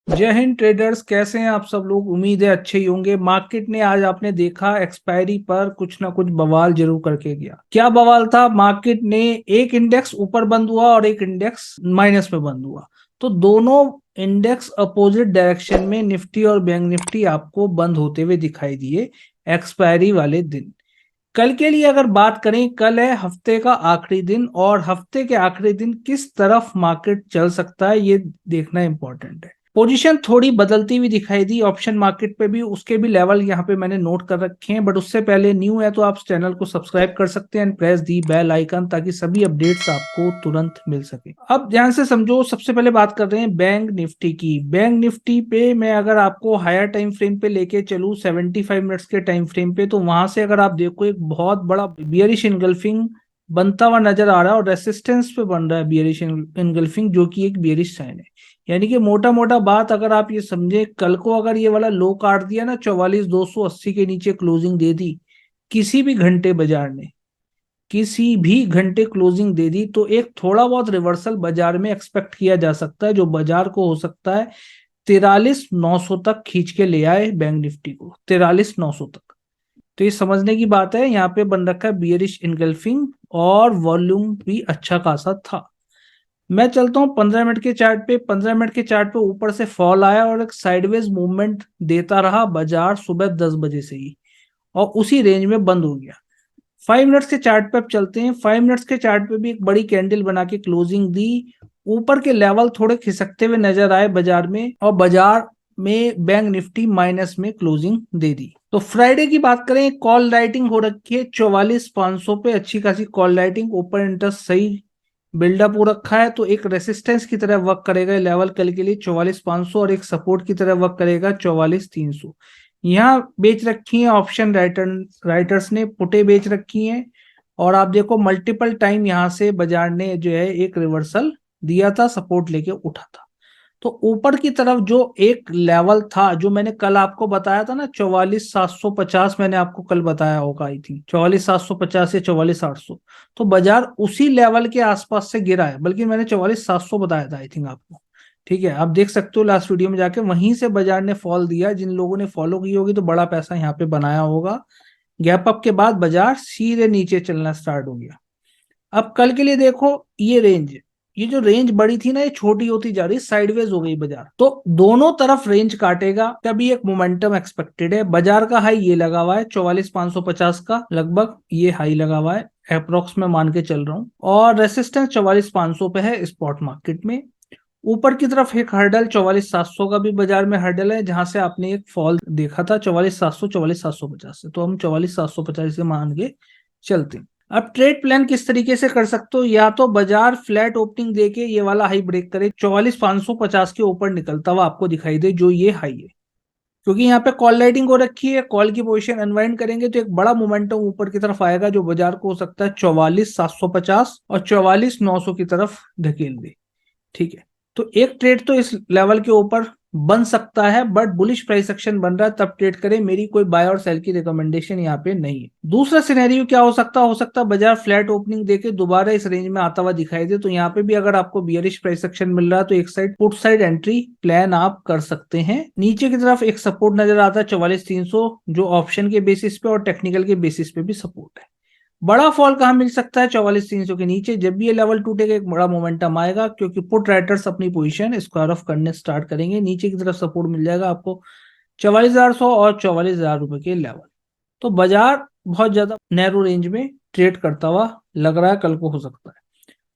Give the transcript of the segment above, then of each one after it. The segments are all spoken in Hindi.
जय हिंद ट्रेडर्स, कैसे हैं आप सब लोग। उम्मीद है अच्छे ही होंगे। मार्केट ने आज आपने देखा एक्सपायरी पर कुछ ना कुछ बवाल जरूर करके गया। क्या बवाल था? मार्केट ने एक इंडेक्स ऊपर बंद हुआ और एक इंडेक्स माइनस में बंद हुआ। तो दोनों इंडेक्स अपोजिट डायरेक्शन में निफ्टी और बैंक निफ्टी आपको बंद होते हुए दिखाई दिए एक्सपायरी वाले दिन। कल के लिए अगर बात करें, कल है हफ्ते का आखिरी दिन और हफ्ते के आखिरी दिन किस तरफ मार्केट चल सकता है ये देखना इंपॉर्टेंट है। पोजीशन थोड़ी बदलती हुई दिखाई दी ऑप्शन मार्केट पे भी, उसके भी लेवल यहाँ पे मैंने नोट कर रखे हैं। बट उससे पहले न्यू है तो आप चैनल को सब्सक्राइब कर सकते हैं and press the bell icon ताकि सभी अपडेट्स आपको तुरंत मिल सके। अब ध्यान से समझो, सबसे पहले बात कर रहे हैं बैंक निफ्टी की। बैंक निफ्टी पे मैं अगर आपको हायर टाइम फ्रेम पे लेके चलूं 75 मिनट्स के टाइम फ्रेम पे, तो वहां से अगर आप देखो एक बहुत बड़ा बियरिश इनगल्फिंग बनता हुआ नजर आ रहा है और रेसिस्टेंस पे बन रहा है बियरिश इनगल्फिंग, जो कि एक बियरिश साइन है। यानी कि मोटा मोटा बात अगर आप ये समझे, कल को अगर ये वाला लो काट दिया ना, 44,280 के नीचे क्लोजिंग दे दी किसी भी घंटे बाजार ने, किसी भी घंटे क्लोजिंग दे दी, तो एक थोड़ा बहुत रिवर्सल बाजार में एक्सपेक्ट किया जा सकता है, जो बाजार को हो सकता है 43,900 तक खींच के ले आए बैंक निफ्टी को, 43,900 तक। तो ये समझने की बात है, यहाँ पे बन रखा है बियरिश इनगल्फिंग और वॉल्यूम भी अच्छा खासा था। मैं चलता हूँ 15 मिनट के चार्ट पे। 15 मिनट के चार्ट पे ऊपर से फॉल आया और एक साइडवेज मूवमेंट देता रहा बाजार सुबह 10 बजे से ही, और उसी रेंज में बंद हो गया। 5 मिनट्स के चार्ट पे अब चलते हैं। 5 मिनट्स के चार्ट पे भी एक बड़ी कैंडल बना के क्लोजिंग दी। ऊपर के लेवल थोड़े खिसकते हुए नजर आए बाजार में, और बाजार में बैंक निफ्टी माइनस में क्लोजिंग दे दी। तो फ्राइडे की बात करें, कॉल राइटिंग हो रखी है 44,500 पे, अच्छी खासी कॉल राइटिंग, ओपन इंटरेस्ट सही बिल्डअप हो रखा है। तो एक रेसिस्टेंस की तरह वर्क करेगा लेवल कल के लिए 44,500, और एक सपोर्ट की तरह वर्क करेगा 44,300। यहाँ बेच रखी है ऑप्शन राइटर्स ने, पुटे बेच रखी हैं। और आप देखो मल्टीपल टाइम यहाँ से बाजार ने जो है एक रिवर्सल दिया था, सपोर्ट लेके उठा था। तो ऊपर की तरफ जो एक लेवल था, जो मैंने कल आपको बताया था ना, 44,750 मैंने आपको कल बताया होगा, आई थिंक 44,750 या 44,800। तो बाजार उसी लेवल के आसपास से गिरा है, बल्कि मैंने 44,700 बताया था आई थिंक आपको। ठीक है, आप देख सकते हो लास्ट वीडियो में जाके, वहीं से बाजार ने फॉल दिया। जिन लोगों ने फॉलो की होगी तो बड़ा पैसा यहाँ पे बनाया होगा। गैप अप के बाद बाजार सीधे नीचे चलना स्टार्ट हो गया। अब कल के लिए देखो, ये रेंज, ये जो रेंज बड़ी थी ना, ये छोटी होती जा रही, साइडवेज हो गई बाजार। तो दोनों तरफ रेंज काटेगा, तभी एक मोमेंटम एक्सपेक्टेड है। बाजार का हाई ये लगा हुआ है 44,550 का, लगभग ये हाई लगा हुआ है, अप्रोक्स में मान के चल रहा हूँ। और रेसिस्टेंस 44,500 पे है स्पॉट मार्केट में। ऊपर की तरफ एक हर्डल 44,700 का भी बाजार में हर्डल है, जहां से आपने एक फॉल देखा था 44,700 44,750 से। तो हम 44,750 से मान के चलते हैं। अब ट्रेड प्लान किस तरीके से कर सकते हो, या तो बाजार फ्लैट ओपनिंग देके ये वाला हाई ब्रेक करे, 44,550 के ऊपर निकलता हुआ आपको दिखाई दे, जो ये हाई है। क्योंकि यहाँ पे कॉल राइटिंग हो रखी है, कॉल की पोजीशन अनवाइंड करेंगे तो एक बड़ा मोमेंटम ऊपर की तरफ आएगा, जो बाजार को हो सकता है 44,750 और 44,900 की तरफ धकेल दे। ठीक है, तो एक ट्रेड तो इस लेवल के ऊपर बन सकता है, बट बुलिश प्राइस एक्शन बन रहा है तब ट्रेड करें। मेरी कोई बाय और सेल की रिकमेंडेशन यहाँ पे नहीं है। दूसरा सिनेरियो क्या हो सकता है बाजार फ्लैट ओपनिंग देके दोबारा इस रेंज में आता हुआ दिखाई दे, तो यहाँ पे भी अगर आपको बियरिश प्राइस एक्शन मिल रहा है तो एक side put side entry plan आप कर सकते हैं। नीचे की तरफ एक सपोर्ट नजर आता है 44,300, जो ऑप्शन के बेसिस पे और टेक्निकल के बेसिस पे भी सपोर्ट है। बड़ा फॉल कहाँ मिल सकता है? 44,300 के नीचे। जब भी ये लेवल टूटेगा एक बड़ा मोमेंटम आएगा, क्योंकि पुट राइटर्स अपनी पोजीशन स्क्वायर ऑफ करने स्टार्ट करेंगे। नीचे की तरफ सपोर्ट मिल जाएगा आपको 44,100 और 44,000 रुपए के लेवल। तो बाजार बहुत ज्यादा नैरो रेंज में ट्रेड करता हुआ लग रहा है, कल को हो सकता है।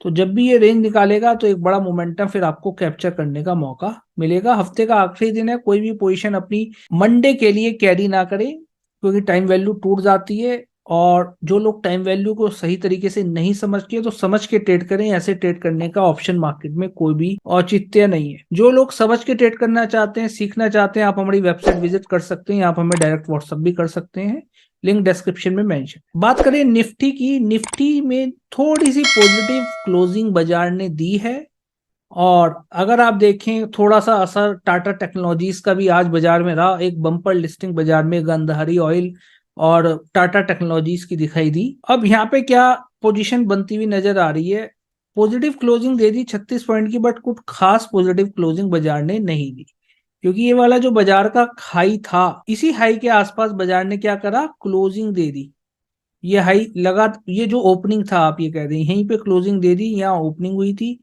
तो जब भी ये रेंज निकालेगा तो एक बड़ा मोमेंटम फिर आपको कैप्चर करने का मौका मिलेगा। हफ्ते का आखिरी दिन है, कोई भी पोजीशन अपनी मंडे के लिए कैरी ना करे, क्योंकि टाइम वैल्यू टूट जाती है। और जो लोग टाइम वैल्यू को सही तरीके से नहीं समझते तो समझ के ट्रेड करें। ऐसे ट्रेड करने का ऑप्शन मार्केट में कोई भी औचित्य नहीं है। जो लोग समझ के ट्रेड करना चाहते हैं, सीखना चाहते हैं, आप हमारी वेबसाइट विजिट कर सकते हैं, आप हमें डायरेक्ट व्हाट्सअप भी कर सकते हैं, लिंक डिस्क्रिप्शन में मेंशन। बात करें निफ्टी की, निफ्टी में थोड़ी सी पॉजिटिव क्लोजिंग बाजार ने दी है। और अगर आप देखें थोड़ा सा असर टाटा टेक्नोलॉजीज का भी आज बाजार में रहा, एक बम्पर लिस्टिंग बाजार में गंधारी ऑयल और टाटा टेक्नोलॉजीज की दिखाई दी। अब यहाँ पे क्या पोजीशन बनती हुई नजर आ रही है? पॉजिटिव क्लोजिंग दे दी 36 पॉइंट की, बट कुछ खास पॉजिटिव क्लोजिंग बाजार ने नहीं दी। क्योंकि ये वाला जो बाजार का हाई था, इसी हाई के आसपास बाजार ने क्या करा, क्लोजिंग दे दी। ये हाई लगा, ये जो ओपनिंग था आप ये कह दें, यहीं पे क्लोजिंग दे दी, यहाँ ओपनिंग हुई थी,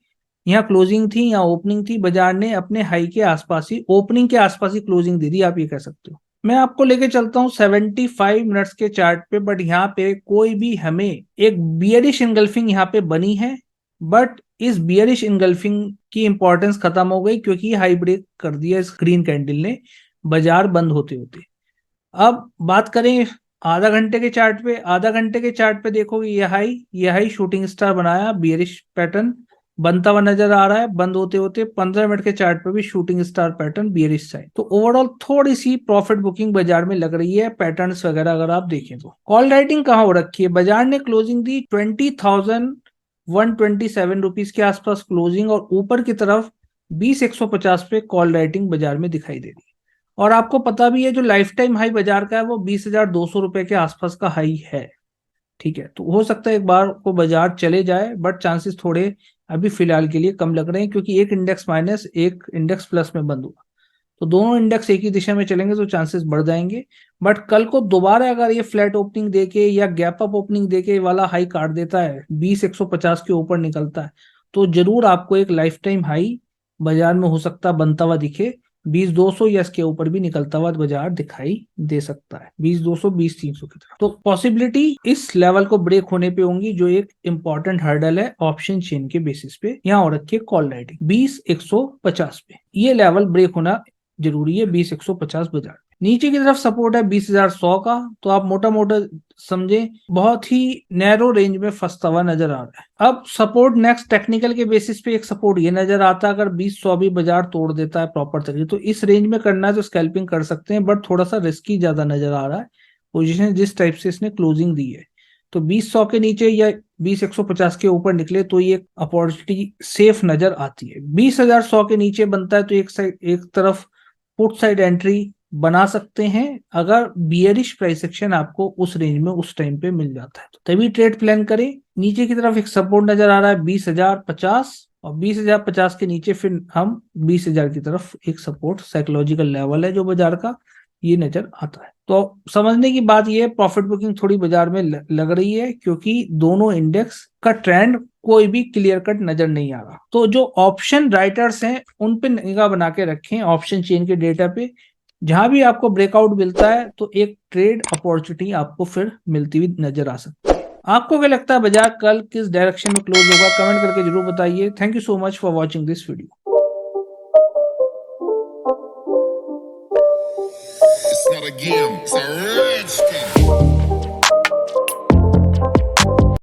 यहाँ क्लोजिंग थी, यहाँ ओपनिंग थी, बाजार ने अपने हाई के आसपास ही, ओपनिंग के आसपास ही क्लोजिंग दे दी, आप ये कह सकते हो। मैं आपको लेके चलता हूँ 75 मिनट्स के चार्ट पे, बट यहाँ पे कोई भी हमें एक बियरिश इनगल्फिंग यहाँ पे बनी है, बट इस बियरिश इनगल्फिंग की इंपॉर्टेंस खत्म हो गई क्योंकि हाई ब्रेक कर दिया इस ग्रीन कैंडल ने बाजार बंद होते होते। अब बात करें आधा घंटे के चार्ट पे, आधा घंटे के चार्ट पे देखोगे ये हाई शूटिंग स्टार बनाया, बियरिश पैटर्न बनता हुआ नजर आ रहा है, बंद होते होते 15 मिनट के चार्ट पे भी shooting star pattern bearish side. तो ओवरऑल थोड़ी सी प्रॉफिट बुकिंग बाजार में लग रही है, पैटर्न्स वगैरह अगर आप देखें तो। कॉल राइटिंग कहाँ हो रखी है, बाजार ने क्लोजिंग दी 20,127 रुपीज के आसपास क्लोजिंग, और ऊपर की तरफ 20,150 पे कॉल राइटिंग बाजार में दिखाई दे रही है। और आपको पता भी है जो लाइफ टाइम हाई बाजार का है वो 20,200 रुपए के आसपास का हाई है। ठीक है, तो हो सकता है एक बार को बाजार चले जाए, बट चांसेस थोड़े अभी फिलहाल के लिए कम लग रहे हैं, क्योंकि एक इंडेक्स माइनस एक इंडेक्स प्लस में बंद हुआ, तो दोनों इंडेक्स एक ही दिशा में चलेंगे तो चांसेस बढ़ जाएंगे। बट कल को दोबारा अगर ये फ्लैट ओपनिंग देके या गैप अप ओपनिंग देके वाला हाई काट देता है, 20,150 के ऊपर निकलता है, तो जरूर आपको एक लाइफ टाइम हाई बाजार में हो सकता बनता हुआ दिखे। 20,200 या इसके ऊपर भी निकलता हुआ बाजार दिखाई दे सकता है, 20,200 20,300 की तरफ। तो पॉसिबिलिटी इस लेवल को ब्रेक होने पे होंगी, जो एक इंपॉर्टेंट हर्डल है ऑप्शन चेन के बेसिस पे। यहाँ और रखिए कॉल राइटिंग 20,150 पे, ये लेवल ब्रेक होना जरूरी है 20,150 बाजार। नीचे की तरफ सपोर्ट है 20,100 का, तो आप मोटा मोटा समझे बहुत ही नैरो रेंज में फंसता हुआ नजर आ रहा है। अब सपोर्ट नेक्स्ट टेक्निकल के बेसिस पे एक सपोर्ट ये नजर आता है, अगर 20,100 भी बाजार तोड़ देता है प्रॉपर तरीके, तो इस रेंज में करना है तो स्कैल्पिंग कर सकते हैं, बट थोड़ा सा रिस्की ज्यादा नजर आ रहा है पोजीशन जिस टाइप से इसने क्लोजिंग दी है। तो 20,100 के नीचे या 20,150 के ऊपर निकले तो ये अपॉर्चुनिटी सेफ नजर आती है। 20,100 के नीचे बनता है तो एक साइड एक तरफ पुट साइड एंट्री बना सकते हैं, अगर बियरिश प्राइस एक्शन आपको उस रेंज में उस टाइम पे मिल जाता है तो तभी ट्रेड प्लान करें। नीचे की तरफ एक सपोर्ट नजर आ रहा है 20,050, और 20,050 के नीचे फिर हम 20,000 की तरफ एक सपोर्ट साइकोलॉजिकल लेवल है जो बाजार का, ये नजर आता है। तो समझने की बात ये है, प्रॉफिट बुकिंग थोड़ी बाजार में लग रही है, क्योंकि दोनों इंडेक्स का ट्रेंड कोई भी क्लियर कट नजर नहीं आ रहा। तो जो ऑप्शन राइटर्स हैं उन पे निगाह बना के रखें, ऑप्शन चेन के डेटा पे, जहां भी आपको ब्रेकआउट मिलता है तो एक ट्रेड अपॉर्चुनिटी आपको फिर मिलती हुई नजर आ सकती है। आपको क्या लगता है बाजार कल किस डायरेक्शन में क्लोज होगा, कमेंट करके जरूर बताइए। Thank you so much for watching this video. It's not a game, it's a rich thing.